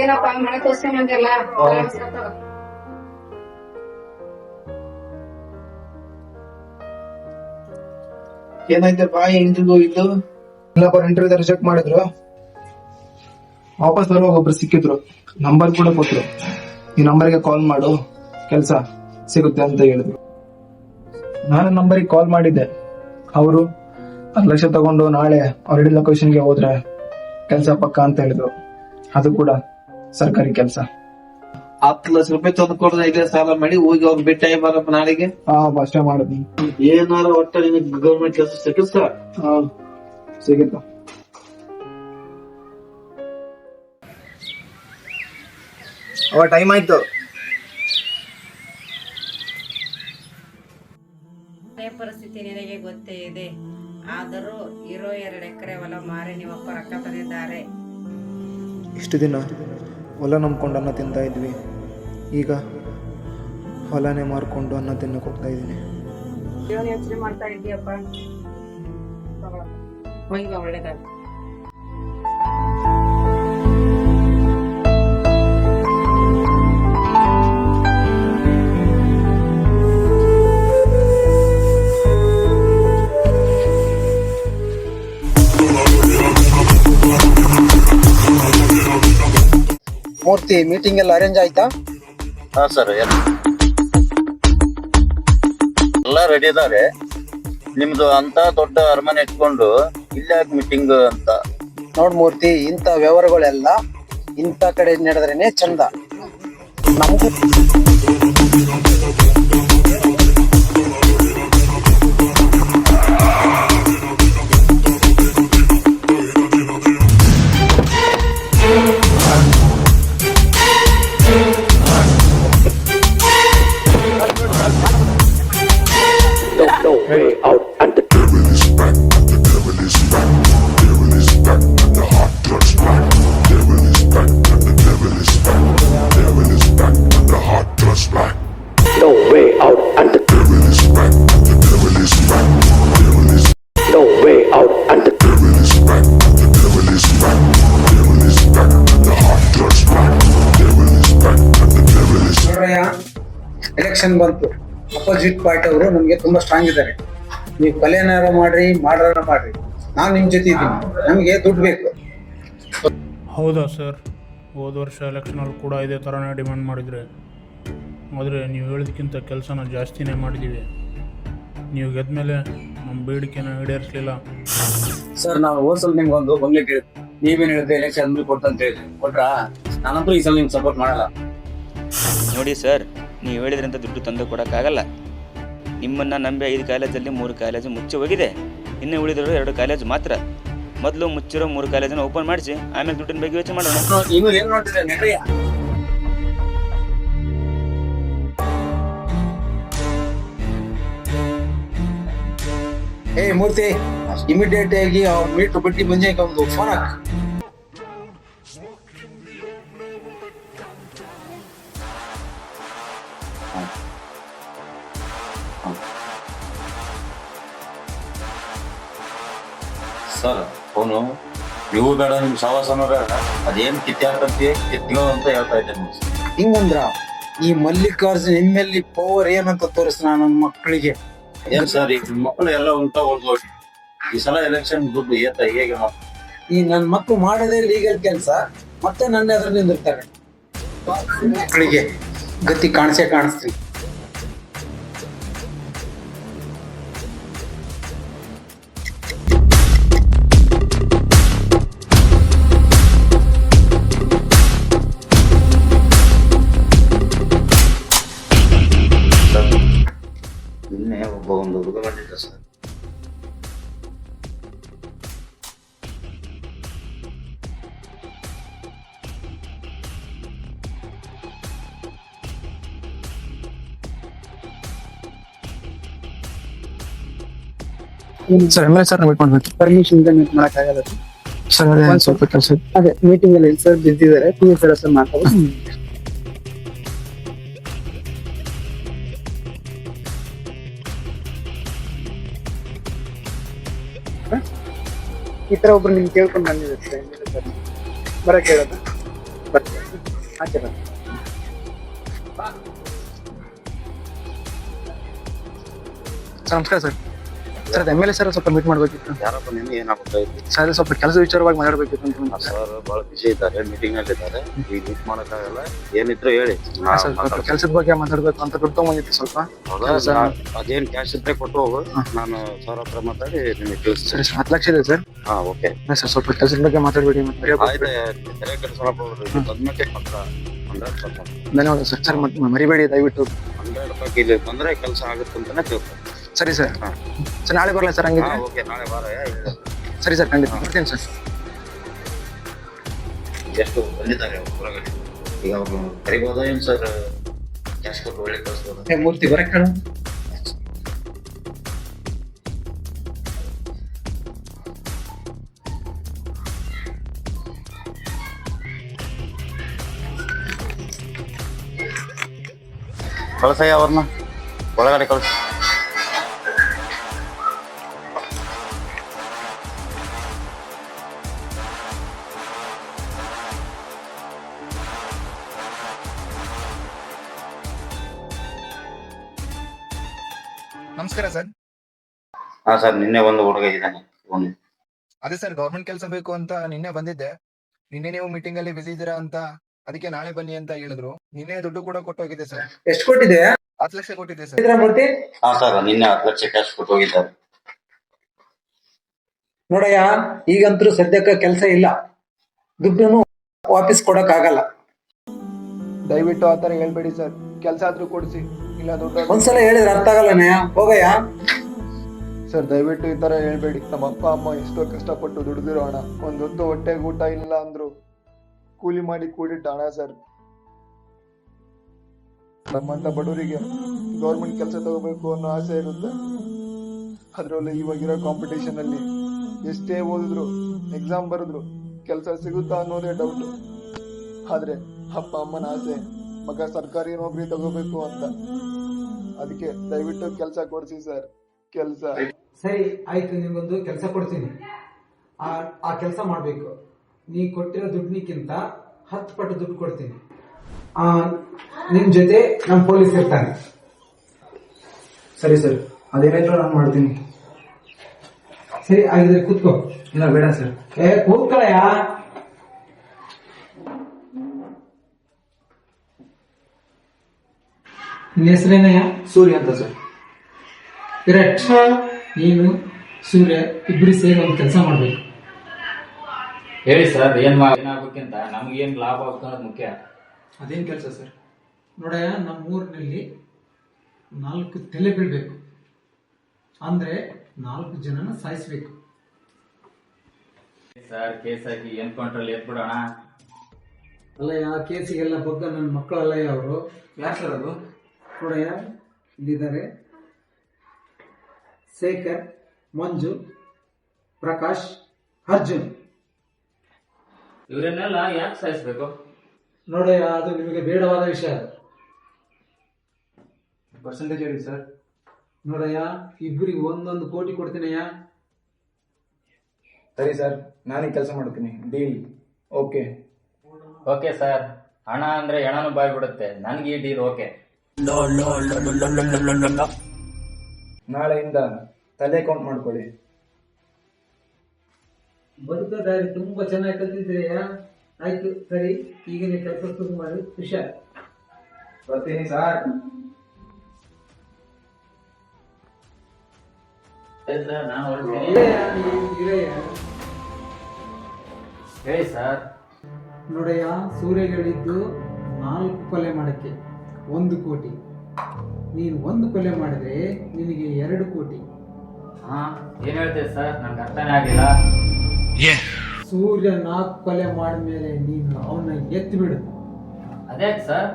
ಏನಪ್ಪ ಮನೆ ತೋರ್ಸ್ಕೊಂಬಂದಿಲ್ಲ ಏನಾಯ್ತಪ್ಪ ಇಂಟರ್ವ್ಯೂ ಹೋಗಿದ್ದು? ಇಲ್ಲಪ್ಪ ಇಂಟರ್ವ್ಯೂ ರಿಜೆಕ್ಟ್ ಮಾಡಿದ್ರು. ವಾಪಸ್ ಬರುವಾಗ ಒಬ್ರು ಸಿಕ್ಕಿದ್ರು, ನಂಬರ್ ಕೂಡ ಕೊಟ್ರು. ಈ ನಂಬರ್ಗೆ ಕಾಲ್ ಮಾಡು, ಕೆಲಸ ಸಿಗುತ್ತೆ ಅಂತ ಹೇಳಿದ್ರು. ನಾನು ನಂಬರಿಗೆ ಕಾಲ್ ಮಾಡಿದ್ದೆ. ಅವರು 10 ಲಕ್ಷ ತಗೊಂಡು ನಾಳೆ ಅವ್ರ ಲೊಕೇಶನ್ಗೆ ಹೋದ್ರೆ ಕೆಲಸ ಪಕ್ಕ ಅಂತ ಹೇಳಿದ್ರು. ಅದು ಕೂಡ ಸರ್ಕಾರಿ ಕೆಲಸ. 10 ಲಕ್ಷ ರೂಪಾಯಿ ತಂದು ಕೊಡ್ದೆ ಇಲ್ಲೇ ಸಾಲ ಮಾಡಿ ಹೋಗಿ ಅವ್ರು ಭೇಟಿ ಬರಪ್ಪ ನಾಳೆಗೆ. ಅಷ್ಟೇ ಮಾಡಿದ್ನಿ. ಏನಾರ ಒಟ್ಟ ನಿನಗೆ ಗೌರ್ಮೆಂಟ್ ಕೆಲಸ ಸಿಕ್ಕಿಸ್ ಸಿಗುತ್ತ. ಟೈಮ್ ಆಯ್ತು. ಪರಿಸ್ಥಿತಿ ನಿನಗೆ ಗೊತ್ತೇ ಇದೆ. ಆದರೂ ಇರೋ 2 ಎಕರೆ ಹೊಲ ಮಾರಿ ನಿಮ್ಮಪ್ಪ ರೊಕ್ಕ ತಂದಿದ್ದಾರೆ. ಇಷ್ಟು ದಿನ ಹೊಲ ನಂಬ್ಕೊಂಡು ಅನ್ನ ತಿಂತಾ ಇದ್ವಿ. ಈಗ ಹೊಲನೇ ಮಾರ್ಕೊಂಡು ಅನ್ನ ತಿನ್ನಕ್ಕೆ ಹೋಗ್ತಾ ಇದ್ದೀನಿ. ಏನು ಯೋಚನೆ ಮಾಡ್ತಾ ಇದೀಯಪ್ಪ? ಒಳ್ಳೇದಾಗ ಮೂರ್ತಿ ಮೀಟಿಂಗ್ ಎಲ್ಲ ಅರೇಂಜ್ ಆಯ್ತಾ? ಹಾ ಸರ್, ಎಲ್ಲ ರೆಡಿ ಇದಾರೆ. ನಿಮ್ದು ಅಂತ ದೊಡ್ಡ ಅರಮನೆ ಇಟ್ಕೊಂಡು ಇಲ್ಲೇ ಮೀಟಿಂಗ್ ಅಂತ. ನೋಡ್ ಮೂರ್ತಿ, ಇಂಥ ವ್ಯವಹಾರಗಳೆಲ್ಲ ಇಂಥ ಕಡೆ ನಡೆದ್ರೇನೆ ಚಂದ. ನಮಗೂ ಎಲೆಕ್ಷನ್ ಬಂತು. ಅಪೋಸಿಟ್ ಪಾರ್ಟಿ ಅವರು ನಮ್ಗೆ ತುಂಬಾ ಸ್ಟ್ರಾಂಗ್ ಇದ್ದಾರೆ. ನೀವು ಕಲೆನಾರ ಮಾಡ್ರಿ, ಮಾಡ್ರಾರ ಮಾಡ್ರಿ, ನಾನ್ ನಿಮ್ ಜೊತೆ ಇದ್ದೀನಿ. ನಮ್ಗೆ ದುಡ್ಡು ಬೇಕು. ಹೌದಾ ಸರ್? ಹೋದ ವರ್ಷ ಎಲೆಕ್ಷನಲ್ಲಿ ಕೂಡ ಇದೇ ಥರನೇ ಡಿಮ್ಯಾಂಡ್ ಮಾಡಿದರೆ, ಆದರೆ ನೀವು ಹೇಳಿದಕ್ಕಿಂತ ಕೆಲಸನ ಜಾಸ್ತಿನೇ ಮಾಡಿದ್ದೀವಿ. ನೀವು ಗೆದ್ದ ಮೇಲೆ ನಮ್ಮ ಬೇಡಿಕೆನ ಈಡೇರಿಸಲಿಲ್ಲ. ಸರ್, ನಾವು ಹೋದ್ಸಲ ನಿಮ್ಗೊಂದು ಬಂಗ್ಲೆ ಕೇಳಿದ್ವಿ. ನೀವೇನು ಹೇಳಿದ್ರೆ ಎಲೆಕ್ಷನ್ ಮೇಲೆ ಕೊಡ್ತಂತ ಹೇಳಿ ಕೊಟ್ರಾ? ನಾನಂತೂ ಈ ಸಲ ನಿಮ್ಗೆ ಸಪೋರ್ಟ್ ಮಾಡಲ್ಲ. ನೋಡಿ ಸರ್, ನೀವು ಹೇಳಿದ್ರಂತ ದುಡ್ಡು ತಂದು ಕೊಡೋಕ್ಕಾಗಲ್ಲ. ನಿಮ್ಮನ್ನು ನಂಬಿ 5 ಕಾಲೇಜಲ್ಲಿ 3 ಕಾಲೇಜು ಮುಚ್ಚಿ ಹೋಗಿದೆ. ಇನ್ನೂ ಉಳಿದಿರೋ 2 ಕಾಲೇಜು ಮಾತ್ರ. ಮೊದಲು ಮುಚ್ಚಿರೋ 3 ಕಾಲೇಜನ್ನು ಓಪನ್ ಮಾಡಿಸಿ ಆಮೇಲೆ ದುಡ್ಡಿನ ಬಗ್ಗೆ ಯೋಚನೆ ಮಾಡೋಣ. ನೀವು ಏನು ನೋಡ್ತಿದ್ರೆ ನೆರೆಯ ಮೂರ್ತಿ, ಇಮಿಡಿಯೇಟ್ ಆಗಿ ಅವ್ರ ಮೀಟರ್ ಬಿಟ್ಟು ಮುಂಜೆ ಒಂದು ಫೋನ್ ಹಾಕ. ಸರ್ ಅವನು ನೀವು ಬೇಡ, ನಿಮ್ ಸವಾಸನ ಬೇಡ, ಅದೇನ್ ಕಿತ್ತಾಡ್ತಂತೆ ಕಿತ್ಕೋ ಅಂತ ಹೇಳ್ತಾ ಇದ್ದೇನೆ. ಹಿಂಗಂದ್ರ ಈ ಮಲ್ಲಿಕಾರ್ಜುನ್ ಎಮ್ಮೆಲ್ಲಿ ಪವರ್ ಏನಂತ ತೋರಿಸ್ತಾನ ನನ್ನ ಮಕ್ಕಳಿಗೆ. ಏನ್ ಸರ್, ಈಗ ಮಕ್ಕಳು ಎಲ್ಲ ಉಂಟಾ ಹೋಗಿ ಈ ಸಲ ಎಲೆಕ್ಷನ್ ದುಡ್ಡು ಏತ ಹೇಗೆ ಈ ನನ್ ಮಕ್ಕಳು ಮಾಡೋದೇ ಲೀಗಲ್ ಕೆಲಸ, ಮತ್ತೆ ನನ್ನ ಎದುರು ನಿಂದಿರ್ತಾರೆ. ಮಕ್ಕಳಿಗೆ ಗತಿ ಕಾಣಿಸ್ತೀವಿ. ನಿನ್ನೆ ಒಬ್ಬ ಒಂದು ಹುಡುಗ ಬಂದಿದ್ದ sir. Sir M L sir meet ಮಾಡ್ಬೇಕು. ಪರ್ಮಿಷನ್ ಮೀಟ್ ಮಾಡಕ್ ಆಗಲ್ಲ ಸರ್, ಅದೇ ಸ್ವಲ್ಪ ಕೆಲಸ. ಅದೇ ಮೀಟಿಂಗ್ ಅಲ್ಲಿ ಸರ್ ಬಿದ್ದಿದ್ದಾರೆ, ಸರ್ ಮಾತಾಡೋದು. ಈ ತರ ಒಬ್ರು ನಿಮ್ಗೆ ಕೇಳ್ಕೊಂಡು ಬಂದಿದ್ದಾರೆ ಬರಕ್ ಹೇಳೋದು. ಆಚೆ ಬನ್ನಿ. ಸರ್ ನಮಸ್ಕಾರ ಸರ್. ಸರ್ ಅದು MLA ಸರ್ ಸ್ವಲ್ಪ ಮೀಟ್ ಮಾಡ್ಬೇಕಿತ್ತು. ಯಾರಪ್ಪ ನಿನ್ನೆ ಏನಾಗ್ಬೇಕಾಯ್ತು? ಸರ್ ಸ್ವಲ್ಪ ಕೆಲಸ ವಿಚಾರವಾಗಿ ಮಾತಾಡ್ಬೇಕಿತ್ತು ಅಂತ ಬಂದೆ. ಸರ್ ಬಹಳ ಬಿಸಿ ಇದ್ದಾರೆ, ಮೀಟಿಂಗ್ ನಲ್ಲಿ ಇದ್ದಾರೆ, ಈಗ ಮೀಟ್ ಮಾಡಕ್ಕಾಗಲ್ಲ. ಏನಿದ್ರು ಹೇಳಿ. ಸರ್ ಸ್ವಲ್ಪ ಕೆಲಸದ ಬಗ್ಗೆ ಮಾತಾಡ್ಬೇಕು ಅಂತ ದುಡ್ಡು ತಗೊಂಡಿತ್ತು ಸ್ವಲ್ಪ. ಅದೇನ್ ಕ್ಯಾಶ್ ಇದ್ರೆ ಕೊಟ್ಟು ಹೋಗು, ನಾನು ಸರ್ ಹತ್ರ ಮಾತಾಡಿ ನಿಮಗೆ ತಿಳಿಸ್ತೀನಿ. ಸರಿ ಸರ್ 10 ಲಕ್ಷ ಇದೆ ಸರ್. ಹಾ ಓಕೆ ಸರ್ ಸ್ವಲ್ಪ ಕೆಲಸದ ಬಗ್ಗೆ ಮಾತಾಡ್ಬೇಡಿ. ಧನ್ಯವಾದ ಸರ್. ಸರ್ ಮತ್ತೆ ಮರಿಬೇಡಿ ದಯವಿಟ್ಟು. 100 ಇಲ್ಲಿ ಬಂದ್ರೆ ಕೆಲಸ ಆಗುತ್ತೆ ಅಂತಾನೆ ತಿಳ್ಕೊ. ಸರಿ ಸರ್. ಸರ್ ನಾಳೆ ಬರಲ್ಲ ಸರ್ ಹಂಗಿದ್ರೆ? ಓಕೆ ನಾಳೆ ಬಾರ. ಸರಿ ಸರ್ ಖಂಡಿತ ಬರ್ತೀನಿ ಸರ್. ಎಷ್ಟು ಬಂದಿದ್ದಾರೆ ಹೊರಗಡೆ, ಈಗ ಅವ್ರು ಕರಿಬೋದಾ ಏನ್ ಸರ್? ಕ್ಯಾಶ್ ಕೊಟ್ಟು ಒಳ್ಳೆ ಕಳಿಸ್ಬೋದಾ? ಮೂರ್ತಿ ಬರಕ್ಕೆ ಹೇಳು. ಕಳ್ಸಯ್ಯ ಅವ್ರನ್ನ ಒಳಗಡೆ ಕಳ್ಸ. ನಮಸ್ಕಾರ ಸರ್. ಹಾ ಸರ್, ನಿನ್ನೆ ಒಂದು ಹುಡುಗ ಇದ್ದಾನೆ. ಅದೇ ಸರ್ ಗೌರ್ಮೆಂಟ್ ಕೆಲಸ ಬೇಕು ಅಂತ ನಿನ್ನೆ ಬಂದಿದ್ದೆ. ನಿನ್ನೆ ನೀವು ಮೀಟಿಂಗ್ ಅಲ್ಲಿ ಬಿಸಿ ಇದ್ದೀರಾ ಅಂತ ಅದಕ್ಕೆ ನಾಳೆ ಬನ್ನಿ ಅಂತ ಹೇಳಿದ್ರು. ನಿನ್ನೆ ದುಡ್ಡು ಕೂಡ ಕೊಟ್ಟೋಗಿದೆ ಸರ್. ಎಷ್ಟು ಕೊಟ್ಟಿದೆ? 10 ಲಕ್ಷ ಕೊಟ್ಟಿದೆ ಸರ್. ಹಾ ಸರ್, ನಿನ್ನೆ 10 ಲಕ್ಷ ಕ್ಯಾಶ್ ಕೊಟ್ಟು ಹೋಗಿದ್ದಾರೆ. ನೋಡಯ್ಯ, ಈಗಂತೂ ಸದ್ಯಕ್ಕೆ ಕೆಲಸ ಇಲ್ಲ, ದುಡ್ಡನ್ನು ವಾಪಸ್ ಕೊಡಕ್ ಆಗಲ್ಲ. ದಯವಿಟ್ಟು ಆತರ ಹೇಳ್ಬೇಡಿ ಸರ್. ಕೆಲಸ ಆದ್ರೂ ಕೊಡಿಸಿ, ಇಲ್ಲ ದುಡ್ಡು. ಒಂದ್ಸಲ ಹೇಳಿದ್ರೆ ಅರ್ಥ ಆಗಲ್ಲನಯ್ಯ, ಹೋಗಯ್ಯ. ಸರ್ ದಯವಿಟ್ಟು ಈ ತರ ಹೇಳ್ಬೇಡಿ. ನಮ್ಮ ಅಪ್ಪ ಅಮ್ಮ ಎಷ್ಟೋ ಕಷ್ಟಪಟ್ಟು ದುಡಿದಿರೋ ಹಣ, ಒಂದೊತ್ತು ಹೊಟ್ಟೆಗೆ ಊಟ ಇಲ್ಲ ಅಂದ್ರು ಕೂಲಿ ಮಾಡಿ ಕೂಡಿಟ್ಟ ಹಣ ಸರ್. ನಮ್ಮಂತ ಬಡವರಿಗೆ ಗೌರ್ಮೆಂಟ್ ಕೆಲಸ ತಗೋಬೇಕು ಅನ್ನೋ ಆಸೆ ಇರುತ್ತೆ. ಅದ್ರಲ್ಲೂ ಇವಾಗಿರೋ ಕಾಂಪಿಟೇಷನ್ ಅಲ್ಲಿ ಎಷ್ಟೇ ಓದಿದ್ರು, ಎಕ್ಸಾಮ್ ಬರೆದ್ರು ಕೆಲಸ ಸಿಗುತ್ತಾ ಅನ್ನೋದೇ ಡೌಟ್. ಆದ್ರೆ ಅಪ್ಪ ಅಮ್ಮನ ಆಸೆ ಮಗ ಸರ್ಕಾರಿ ನೌಕರಿ ತಗೋಬೇಕು ಅಂತ. ಅದಕ್ಕೆ ದಯವಿಟ್ಟು ಕೆಲಸ ಕೊಡಿಸಿ ಸರ್. ಕೆಲಸ ಸರಿ ಆಯ್ತು, ನಿಮ್ಗೊಂದು ಕೆಲಸ ಕೊಡ್ತೀನಿ. ಆ ಕೆಲಸ ಮಾಡ್ಬೇಕು. ನೀ ಕೊಟ್ಟಿರೋ ದುಡ್ಡಿನಿಕ್ಕಿಂತ 10 ಪಟ್ಟು ದುಡ್ಡು ಕೊಡ್ತೀನಿ. ನಿಮ್ ಜೊತೆ ನಮ್ ಪೊಲೀಸ್ ಇರ್ತಾನೆ. ಸರಿ ಸರ್, ಅದೇನಾದ್ರೂ ನಾನು ಮಾಡ್ತೀನಿ. ಸರಿ ಹಾಗಿದ್ರೆ ಕೂತ್ಕೋ. ಇಲ್ಲ ಬೇಡ ಸರ್. ಕೂತ್ಕೊಳ್ಳಯ್ಯ. ನಿನ್ನ ಹೆಸರೇನಯ್ಯ? ಸೂರ್ಯ ಅಂತ ಸರ್. ವಿರಾಟ್, ನೀನು ಸೂರ್ಯ ಇಬ್ರು ಸೇರಿ ಒಂದು ಕೆಲಸ ಮಾಡ್ಬೇಕು. ಹೇಳಿ ಸರ್, ಏನಾಗಬೇಕಂತ ನಮ್ಗೇನ್ ಲಾಭ ಆಗುತ್ತೆ ಮುಖ್ಯ. ಅದೇನ್ ಕೆಲಸ ಸರ್? ನೋಡಯ್ಯ, ನಮ್ಮ ಊರಿನಲ್ಲಿ 4 ತಲೆ ಬೀಳ್ಬೇಕು. ಅಂದ್ರೆ 4 ಜನನ ಸಾಯಿಸ್ಬೇಕು ಸರ್. ಕೇಸ್ ಹಾಕಿ ಎನ್ಕೌಂಟ್ರಲ್ಲಿ ಎತ್ಬಿಡೋಣ. ಅಲ್ಲಯ್ಯ, ಕೇಸಿಗೆಲ್ಲ ಬಗ್ಗ ನನ್ನ ಮಕ್ಕಳಲ್ಲಯ್ಯ ಅವರು. ಯಾರು ಸರ್ ಅದು? ನೋಡಯ್ಯ, ಇಲ್ಲಿದ್ದಾರೆ ಶೇಖರ್, ಮಂಜು, ಪ್ರಕಾಶ್, ಅರ್ಜುನ್. ಇವರನ್ನೆಲ್ಲ ಯಾಕೆ ಸಾಯಿಸ್ಬೇಕು? ನೋಡಯ್ಯ, ಅದು ನಿಮಗೆ ಬೇಡವಾದ ವಿಷಯ. ಪರ್ಸೆಂಟೇಜ್ ಹೇಳಿ ಸರ್. ನೋಡಯ್ಯ, ಇಬ್ಬರಿಗೆ 1 ಕೋಟಿ ಕೊಡ್ತೀನಯ್ಯ. ಸರಿ ಸರ್, ನಾನೇ ಕೆಲಸ ಮಾಡ್ತೀನಿ. Deal okay. ಓಕೆ ಸರ್, ಹಣ ಅಂದ್ರೆ ಹೆಣನು ಬಾಯ್ ಬಿಡುತ್ತೆ. ನನಗೆ ಈ ಡೀಲ್ ಓಕೆ. ನಾಳೆಯಿಂದ ತಲೆ ಕೌಂಟ್ ಮಾಡ್ಕೊಳ್ಳಿ. ಬದುಕೋ ದಾರಿ ತುಂಬಾ ಚೆನ್ನಾಗಿ ಕಲ್ತಿದ್ದೀರಯ್ಯ. ಆಯ್ತು ಸರಿ, ಈಗ ನೀವು ಕೆಲಸ ಶುರು ಮಾಡಿ. ಹುಷಾರ್. ಬರ್ತೀನಿ ಸರ್. ಹೇಳಿ ಸರ್. ನೋಡಯ್ಯ, ಸೂರ್ಯ ಹೇಳಿದ್ದು 4 ಕೊಲೆ ಮಾಡಕ್ಕೆ 1 ಕೋಟಿ. ನೀನು 1 ಕೊಲೆ ಮಾಡಿದ್ರೆ ನಿನಗೆ 2 ಕೋಟಿ. ಏನ್ ಹೇಳ್ತೀರಿ ಸರ್? ನನ್ಗೆ ಅರ್ಥನೇ ಆಗಿಲ್ಲ. ಸೂರ್ಯ 4 ಕೊಲೆ ಮಾಡಿದ್ಮೇಲೆ ನೀನು ಅವನ್ನ ಎತ್ತಿ ಬಿಡು. ಅದೇ ಸರ್,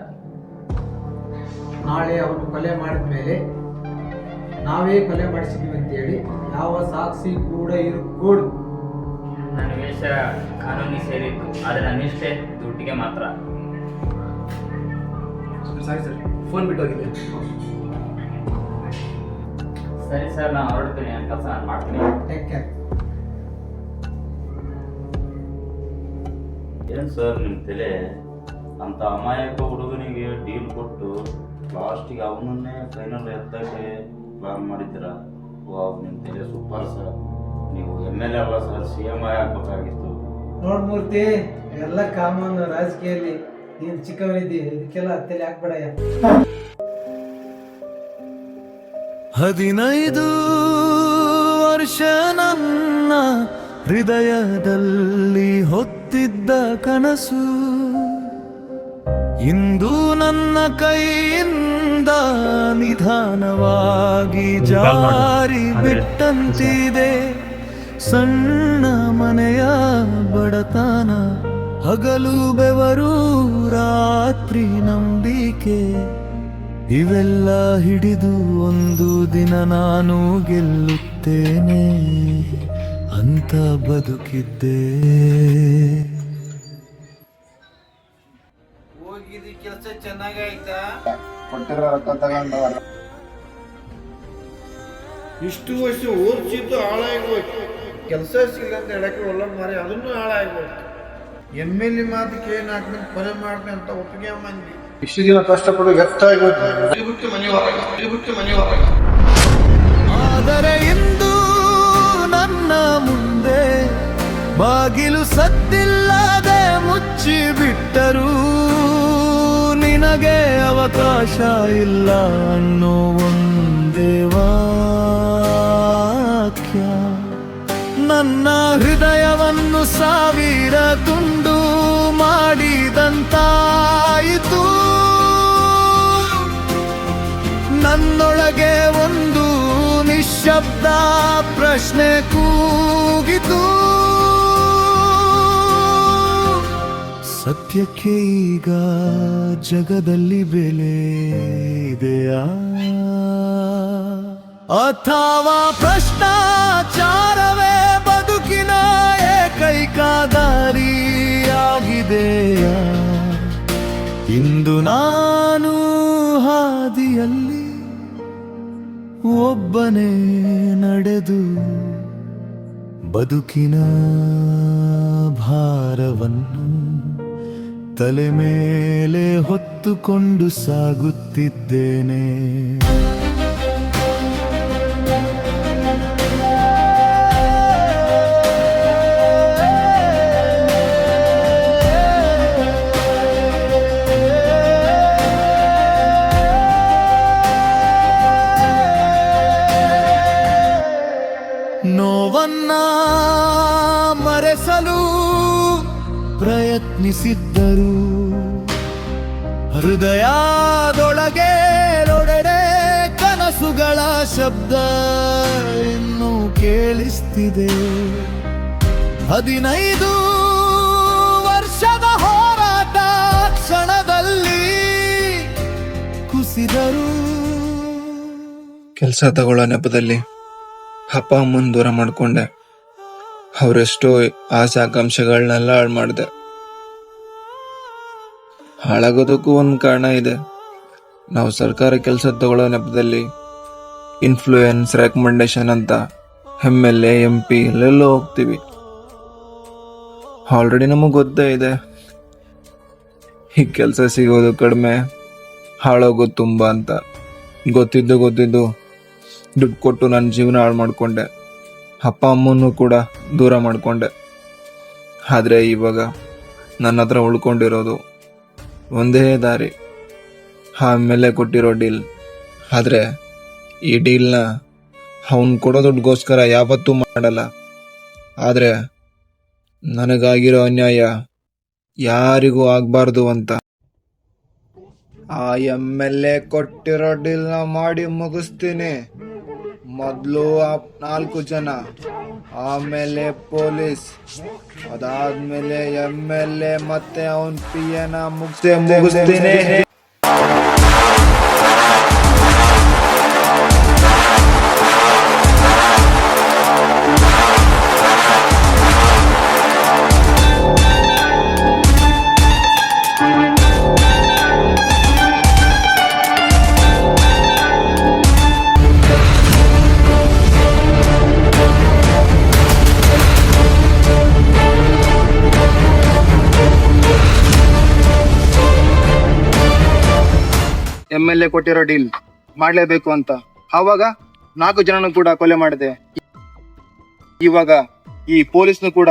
ನಾಳೆ ಅವನು ಕೊಲೆ ಮಾಡಿದ್ಮೇಲೆ ನಾವೇ ಕೊಲೆ ಮಾಡಿಸಿದ್ವಿ ಅಂತೇಳಿ ಯಾವ ಸಾಕ್ಷಿ ಕೂಡ ಇರ್ಕೊಡು. ನನ್ನ ವೇಷ ಕಾನೂನಿ ಸೇರಿತ್ತು, ಆದ್ರೆ ನನ್ನ ಇಷ್ಟೇ ದುಡ್ಡಿಗೆ ಮಾತ್ರ. ಸರಿ ಸರ್, ಫೋನ್ ಬಿಟ್ಟು ಹೋಗಿದೆ. ಸರಿ ಸರ್, ನಾನು ಹೊರಡ್ತೀನಿ. ನನ್ನ ಕೆಲಸ ನಾನು ಮಾಡ್ತೀನಿ. Take care. ಏನ್ ಸರ್ ನಿಮ್ ತಲೆ ಅಂತ ಅಮಾಯಕ ಹುಡುಗನಿಗೆ ಡೀಲ್ ಕೊಟ್ಟು ಲಾಸ್ಟಿಗೆ ಅವನನ್ನೇ ಫೈನಲ್ ಎತ್ತಕ್ಕೆ ಪ್ಲಾನ್ ಮಾಡಿದ್ದೀರ. ವಾವ್, ನಿಮ್ಮ ತಲೆ ಸೂಪರ್ ಸರ್. ನೀವು MLA ಅಲ್ಲ ಸರ್, CM ಆಗ್ಬೇಕಾಗಿತ್ತು. ನೋಡ್ ಮೂರ್ತಿ, ಎಲ್ಲ ಕಾಮನ್ ರಾಜಕೀಯಲ್ಲಿ ನೀನ್ ಚಿಕ್ಕವನಿದ್ದಿ, ಇದಕ್ಕೆಲ್ಲ ತಲೆ ಹಾಕ್ಬೇಡಯ್ಯ. 15 ವರ್ಷ ನನ್ನ ಹೃದಯದಲ್ಲಿ ಹೊತ್ತಿದ್ದ ಕನಸು ಇಂದು ನನ್ನ ಕೈಯಿಂದ ನಿಧಾನವಾಗಿ ಜಾರಿ ಬಿಟ್ಟಂತಿದೆ. ಸಣ್ಣ ಮನೆಯ ಬಡತನ, ಹಗಲು ಬೆವರು, ರಾತ್ರಿ ನಂಬಿಕೆ, ಇವೆಲ್ಲ ಹಿಡಿದು ಒಂದು ದಿನ ನಾನು ಗೆಲ್ಲುತ್ತೇನೆ ಅಂತ ಬದುಕಿದ್ದೆ. ಹೋಗಿದ್ದ ಕೆಲಸ ಚೆನ್ನಾಗಾಯ್ತಾ? ಕೊಟ್ಟಿರೋ ರೊಕ್ಕ ತಗೊಂಡವ್ರ. ಇಷ್ಟು ವರ್ಷ ಓದಿಸಿದ್ದು ಹಾಳಾಗೋಯ್ತು. ಕೆಲಸ ಸಿಗಲ್ಲ ಅಂತ ಹೇಳಕ್ಕೆ ಒಳ್ಳೆ ಮಾರಿ ಅದನ್ನು ಹಾಳಾಗೋಯ್ತು. MLA ಮಾತಿಗೆ ಏನು ಹಾಕ್ಬೇಕು, ಕೊನೆ ಮಾಡ್ತೀನಿ ಅಂತ ಒಪ್ಪಿಗೆ ಮಂದಿ. ಇಷ್ಟು ದಿನ ಕಷ್ಟಪಟ್ಟು ಎತ್ತಾಗೋಯ್ತು. ಆದರೆ ಇಂದು ನನ್ನ ಮುಂದೆ ಬಾಗಿಲು ಸದ್ದಿಲ್ಲದೆ ಮುಚ್ಚಿ ಬಿಟ್ಟರು. ನಿನಗೆ ಅವಕಾಶ ಇಲ್ಲ ಅನ್ನೋ ಒಂದೇ ವಾಕ್ಯ ನನ್ನ ಹೃದಯವನ್ನು 1000 ತುಂಡು ಮಾಡಿದಂತಾಯಿತು. ನನ್ನೊಳಗೆ ಒಂದು ನಿಶ್ಶಬ್ದ ಪ್ರಶ್ನೆ ಕೂಗಿತು. ಸತ್ಯಕ್ಕೆ ಈಗ ಜಗದಲ್ಲಿ ಬೆಲೆ ಇದೆಯಾ, ಅಥವಾ ಭ್ರಷ್ಟಾಚಾರವೇ ಬದುಕಿನ ಏಕೈಕ ದಾರಿಯಾಗಿದೆಯಾ? ಇಂದು ನಾನು ಹಾದಿಯಲ್ಲಿ ಒಬ್ಬನೇ ನಡೆದು ಬದುಕಿನ ಭಾರವನ್ನು ತಲೆ ಮೇಲೆ ಹೊತ್ತುಕೊಂಡು ಸಾಗುತ್ತಿದ್ದೇನೆ. ನೋವನ್ನ ಮರೆಸಲು ಪ್ರಯತ್ನಿಸಿದ್ದರು, ಹೃದಯದೊಳಗೆ ಲೊಡೆಡೆ ಕನಸುಗಳ ಶಬ್ದ ಇನ್ನೂ ಕೇಳಿಸ್ತಿದೆ. 15 ವರ್ಷದ ಹೋರಾಟ ಕ್ಷಣದಲ್ಲಿ ಕುಸಿದರು. ಕೆಲಸ ತಗೊಳ್ಳೋ ನೆಪದಲ್ಲಿ ಅಪ್ಪ ಅಮ್ಮನ ದೂರ ಮಾಡ್ಕೊಂಡೆ. ಅವರೆಷ್ಟೋ ಆಸೆ ಆಕಾಂಕ್ಷೆಗಳನ್ನೆಲ್ಲ ಹಾಳು ಮಾಡಿದೆ. ಹಾಳಾಗೋದಕ್ಕೂ ಒಂದು ಕಾರಣ ಇದೆ. ನಾವು ಸರ್ಕಾರ ಕೆಲಸ ತಗೊಳ್ಳೋ ನೆಪದಲ್ಲಿ ಇನ್ಫ್ಲೂಯೆನ್ಸ್, ರೆಕಮೆಂಡೇಶನ್ ಅಂತ MLA MP ಎಲ್ಲೆಲ್ಲೋ ಹೋಗ್ತೀವಿ. ಆಲ್ರೆಡಿ ನಮಗೆ ಗೊತ್ತೇ ಇದೆ ಈ ಕೆಲಸ ಸಿಗೋದು ಕಡಿಮೆ, ಹಾಳಾಗೋದು ತುಂಬ ಅಂತ. ಗೊತ್ತಿದ್ದು ದುಡ್ಡು ಕೊಟ್ಟು ನನ್ನ ಜೀವನ ಹಾಳು ಮಾಡಿಕೊಂಡೆ. ಅಪ್ಪ ಅಮ್ಮನೂ ಕೂಡ ದೂರ ಮಾಡಿಕೊಂಡೆ. ಆದರೆ ಇವಾಗ ನನ್ನ ಹತ್ರ ಉಳ್ಕೊಂಡಿರೋದು ಒಂದೇ ದಾರಿ, ಆಮೇಲೆ ಕೊಟ್ಟಿರೋ ಡೀಲ್. ಆದರೆ ಈ ಡೀಲ್ನ ಅವನು ಕೊಡೋ ದುಡ್ಡುಗೋಸ್ಕರ ಯಾವತ್ತೂ ಮಾಡಲ್ಲ. ಆದರೆ ನನಗಾಗಿರೋ ಅನ್ಯಾಯ ಯಾರಿಗೂ ಆಗಬಾರ್ದು ಅಂತ ಆ MLA ಕೊಟ್ಟಿರೋ ಡೀಲ್ನ ಮಾಡಿ ಮುಗಿಸ್ತೀನಿ. ಮೊದಲು 4 ಜನ, ಆಮೇಲೆ ಪೊಲೀಸ್, ಅದಾದ್ಮೇಲೆ MLA ಮತ್ತೆ ಅವನ್ PA ಮುಗಿಸ್ತೀನಿ. MLA ಕೊಟ್ಟಿರೋ ಡೀಲ್ ಮಾಡ್ಲೇಬೇಕು ಅಂತ. ಆವಾಗ 4 ಜನನು ಕೂಡ ಕೊಲೆ ಮಾಡಿದೆ. ಇವಾಗ ಈ ಪೊಲೀಸ್ನು ಕೂಡ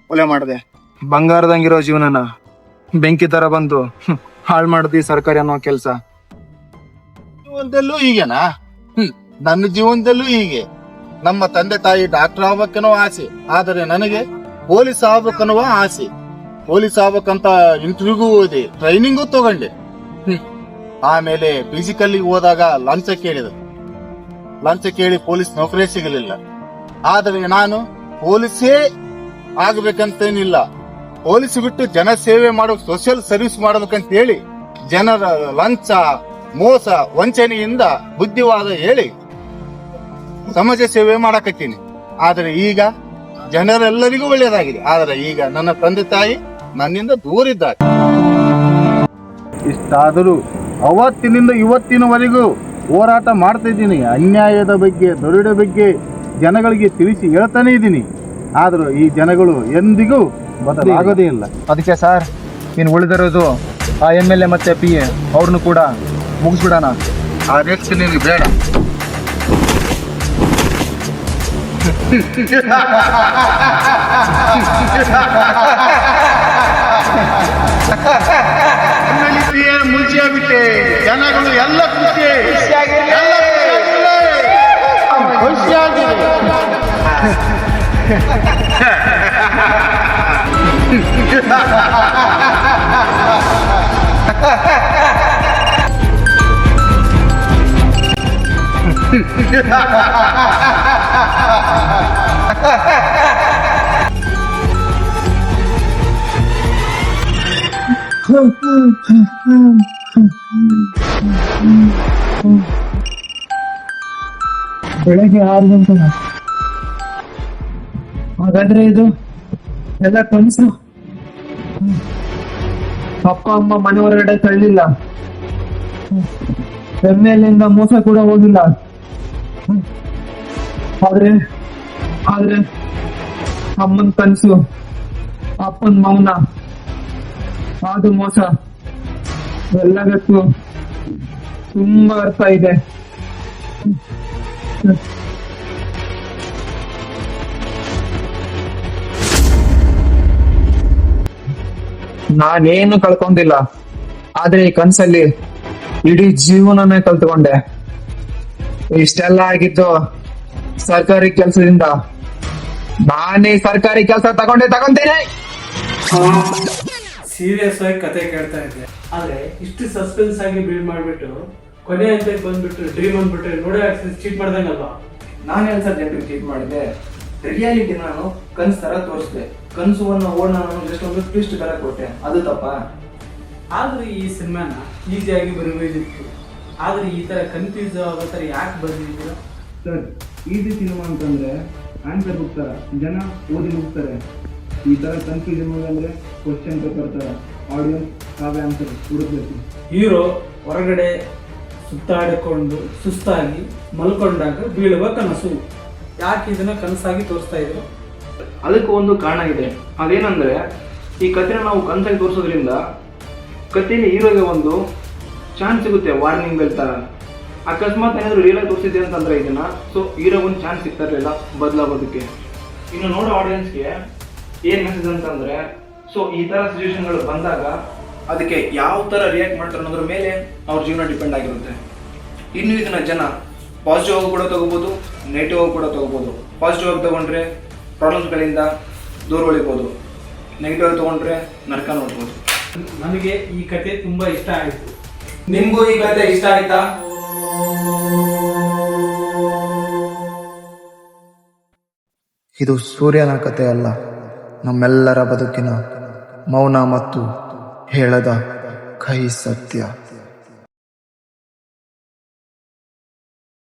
ಕೊಲೆ ಮಾಡಿದೆ. ಬಂಗಾರದಂಗಿರೋ ಜೀವನನ ಬೆಂಕಿ ತರ ಬಂದು ಹಾಳು ಮಾಡಿದ್ವಿ ಸರ್ಕಾರಿ ಅನ್ನೋ ಕೆಲಸ. ಜೀವನದಲ್ಲೂ ಹೀಗೆನಾ? ನನ್ನ ಜೀವನದಲ್ಲೂ ಹೀಗೆ. ನಮ್ಮ ತಂದೆ ತಾಯಿ ಡಾಕ್ಟರ್ ಆಗ್ಬೇಕನ್ನೋ ಆಸೆ, ಆದರೆ ನನಗೆ ಪೊಲೀಸ್ ಆಗ್ಬೇಕನ್ನುವ ಆಸೆ. ಪೊಲೀಸ್ ಆಗ್ಬೇಕಂತ ಇಂಟರ್ವ್ಯೂಗೂ ಓದಿ ಟ್ರೈನಿಂಗು ತಗೊಂಡೆ. ಆಮೇಲೆ ಫಿಸಿಕಲ್ ಹೋದಾಗ ಲಂಚ ಕೇಳಿ ಪೊಲೀಸ್ ನೌಕರಿ ಸಿಗಲಿಲ್ಲ. ಆದರೆ ನಾನು ಪೊಲೀಸೇ ಆಗ್ಬೇಕಂತೇನಿಲ್ಲ, ಪೊಲೀಸ್ ಬಿಟ್ಟು ಜನ ಸೇವೆ ಮಾಡೋ ಸೋಷಿಯಲ್ ಸರ್ವಿಸ್ ಮಾಡಬೇಕಂತ ಹೇಳಿ ಜನರ ಲಂಚ ಮೋಸ ವಂಚನೆಯಿಂದ ಬುದ್ಧಿವಾದ ಹೇಳಿ ಸಮಾಜ ಸೇವೆ ಮಾಡಕತ್ತೀನಿ. ಆದರೆ ಈಗ ಜನರೆಲ್ಲರಿಗೂ ಒಳ್ಳೆಯದಾಗಿದೆ. ಆದರೆ ಈಗ ನನ್ನ ತಂದೆ ತಾಯಿ ನನ್ನಿಂದ ದೂರ ಇದ್ದಾರೆ. ಇಷ್ಟಾದರೂ ಅವತ್ತಿನಿಂದ ಇವತ್ತಿನವರೆಗೂ ಹೋರಾಟ ಮಾಡ್ತಾ ಇದ್ದೀನಿ. ಅನ್ಯಾಯದ ಬಗ್ಗೆ, ದರೋಡೆ ಬಗ್ಗೆ ಜನಗಳಿಗೆ ತಿಳಿಸಿ ಹೇಳ್ತಾನೆ ಇದ್ದೀನಿ. ಆದರೂ ಈ ಜನಗಳು ಎಂದಿಗೂ ಬದಲಾಗೋದೇ ಇಲ್ಲ. ಅದಕ್ಕೆ ಸರ್ ಇನ್ನು ಉಳಿದಿರೋದು ಆ MLA ಮತ್ತೆ PA ಅವ್ರನ್ನು ಕೂಡ ಮುಗಿಸ್ಬಿಡೋಣ. ಆ ರಿಸ್ಕ್ ನಿನಗೆ ಬೇಡ. ಮುಗಿಸಿಬಿಟ್ಟೆ. ಜನಗಳು ಎಲ್ಲ ಖುಷಿಯಾಗಿದೆ. ಬೆಳಗ್ಗೆ 6 ಗಂಟೆ. ಹಾಗಾದ್ರೆ ಇದು ಎಲ್ಲ ಕನಸು. ಅಪ್ಪ ಅಮ್ಮ ಮನೆ ಹೊರಗಡೆ ತಳ್ಳಿಲ್ಲ, MLA ಮೋಸ ಕೂಡ ಹೋಗಿಲ್ಲ. ಆದ್ರೆ ಅಮ್ಮನ್ ಕನಸು, ಅಪ್ಪನ್ ಮೌನ, ಅದು ಮೋಸ. ಎಲ್ಲದಕ್ಕೂ ತುಂಬಾ ಅರ್ಥ ಇದೆ. ನಾನೇನು ಕಳ್ಕೊಂಡಿಲ್ಲ, ಆದ್ರೆ ಈ ಕನ್ಸಲ್ಲಿ ಇಡೀ ಜೀವನನೇ ಕಲ್ತ್ಕೊಂಡೆ. ಇಷ್ಟೆಲ್ಲ ಆಗಿದ್ದು ಸರ್ಕಾರಿ ಕೆಲಸದಿಂದ. ನಾನೇ ಸರ್ಕಾರಿ ಕೆಲಸ ತಗೊಂತೇನೆ. ಸೀರಿಯಸ್ ಆಗಿ ಕತೆ ಕೇಳ್ತಾ ಇದ್ದೆ, ಆದ್ರೆ ಇಷ್ಟು ಸಸ್ಪೆನ್ಸ್ ಆಗಿ ಬಿಲ್ಡ್ ಮಾಡ್ಬಿಟ್ಟು ಕೊನೆ ಅಂತ ಬಂದ್ಬಿಟ್ಟು ಡ್ರೀಮ್ ಅಂದ್ಬಿಟ್ರೆ ನೋಡೇ ಚೀಟ್ ಮಾಡ್ದಂಗಲ್ವಾ? ನಾನು ಸರ್ ಜನರಿಗೆ ಚೀಟ್ ಮಾಡಿದೆ. ರಿಯಾಲಿಟಿ ನಾನು ಕನ್ಸು ತರ ತೋರಿಸಿದೆ. ಕನಸುವನ್ನು ಓಡ್ ನಾನು ಜಸ್ಟ್ ಒಂದು ಟ್ವಿಸ್ಟ್ ತರ ಕೊಟ್ಟೆ. ಅದು ತಪ್ಪ? ಆದ್ರೆ ಈ ಸಿನಿಮಾನ ಈಸಿಯಾಗಿ ಬರಬೇಕಿತ್ತು. ಆದ್ರೆ ಈ ತರ ಕನ್ಫ್ಯೂಸ್ ಆಗೋ ತರ ಯಾಕೆ ಬರ್ದಿದ್ದೀರಾ ಸರ್? ಈಸಿ ಸಿನಿಮಾ ಅಂತಂದ್ರೆ ಆನ್ಸರ್ ಹೋಗ್ತಾರ, ಜನ ಓದಿ ಮುಗ್ತಾರೆ. ಈ ತರ ಕನ್ಫ್ಯೂಷನ್ ಅಂದ್ರೆ ಕ್ವಶನ್ ಪೇಪರ್ ತರ ಆಡಿಯನ್ಸ್ ತಾವೇ ಆನ್ಸರ್ ಹುಡುಕ್ಬೇಕು. ಹೀರೋ ಹೊರಗಡೆ ಸುತ್ತಾಡಿಕೊಂಡು ಸುಸ್ತಾಗಿ ಮಲ್ಕೊಂಡಾಗ ಬೀಳುವ ಕನಸು. ಯಾಕೆ ಇದನ್ನ ಕನಸಾಗಿ ತೋರಿಸ್ತಾ ಇದ್ರು? ಅದಕ್ಕೆ ಒಂದು ಕಾರಣ ಇದೆ. ಅದೇನಂದ್ರೆ ಈ ಕಥೆನ ನಾವು ಕನಸಾಗಿ ತೋರಿಸೋದ್ರಿಂದ ಕಥೆಯಲ್ಲಿ ಹೀರೋಗೆ ಒಂದು ಚಾನ್ಸ್ ಸಿಗುತ್ತೆ, ವಾರ್ನಿಂಗ್ ಬೆಲ್ ತರ. ಅಕಸ್ಮಾತ್ ಏನಾದ್ರು ರಿಯಲ್ ಆಗಿ ತೋರಿಸಿದೆ ಅಂತಂದ್ರೆ ಇದನ್ನ, ಸೊ ಹೀರೋಗೆ ಒಂದು ಚಾನ್ಸ್ ಸಿಗ್ತಾ ಇರಲಿಲ್ಲ ಬದಲಾಗೋದಕ್ಕೆ. ಇನ್ನು ನೋಡೋ ಆಡಿಯನ್ಸ್ಗೆ ಏನ್ ಮೆಸೇಜ್ ಅಂತಂದ್ರೆ, ಸೊ ಈ ತರ ಸಿಚುವೇಶನ್ಗಳು ಬಂದಾಗ ಅದಕ್ಕೆ ಯಾವ ತರ ರಿಯಾಕ್ಟ್ ಮಾಡ್ತಾರೆ ಅನ್ನೋದ್ರ ಮೇಲೆ ಅವ್ರ ಜೀವನ ಡಿಪೆಂಡ್ ಆಗಿರುತ್ತೆ. ಇನ್ನು ಇದನ್ನ ಜನ ಪಾಸಿಟಿವ್ ಆಗಿ ಕೂಡ ತಗೋಬಹುದು, ನೆಗೆಟಿವ್ ಆಗಿ ಕೂಡ ತಗೋಬಹುದು. ಪಾಸಿಟಿವ್ ಆಗಿ ತಗೊಂಡ್ರೆ ಪ್ರಾಬ್ಲಮ್ಸ್ಗಳಿಂದ ದೂರ ಉಳಿಬೋದು, ನೆಗೆಟಿವ್ ಆಗಿ ತಗೊಂಡ್ರೆ ನರಕ ನೋಡ್ಬೋದು. ನನಗೆ ಈ ಕತೆ ತುಂಬಾ ಇಷ್ಟ ಆಯಿತು. ನಿಮ್ಗೂ ಈ ಕತೆ ಇಷ್ಟ ಆಯ್ತಾ? ಇದು ಸೂರ್ಯನ ಕತೆ ಅಲ್ಲ, ನಮ್ಮೆಲ್ಲರ ಬದುಕಿನ ಮೌನ ಮತ್ತು ಹೇಳದ ಕಹಿ ಸತ್ಯ.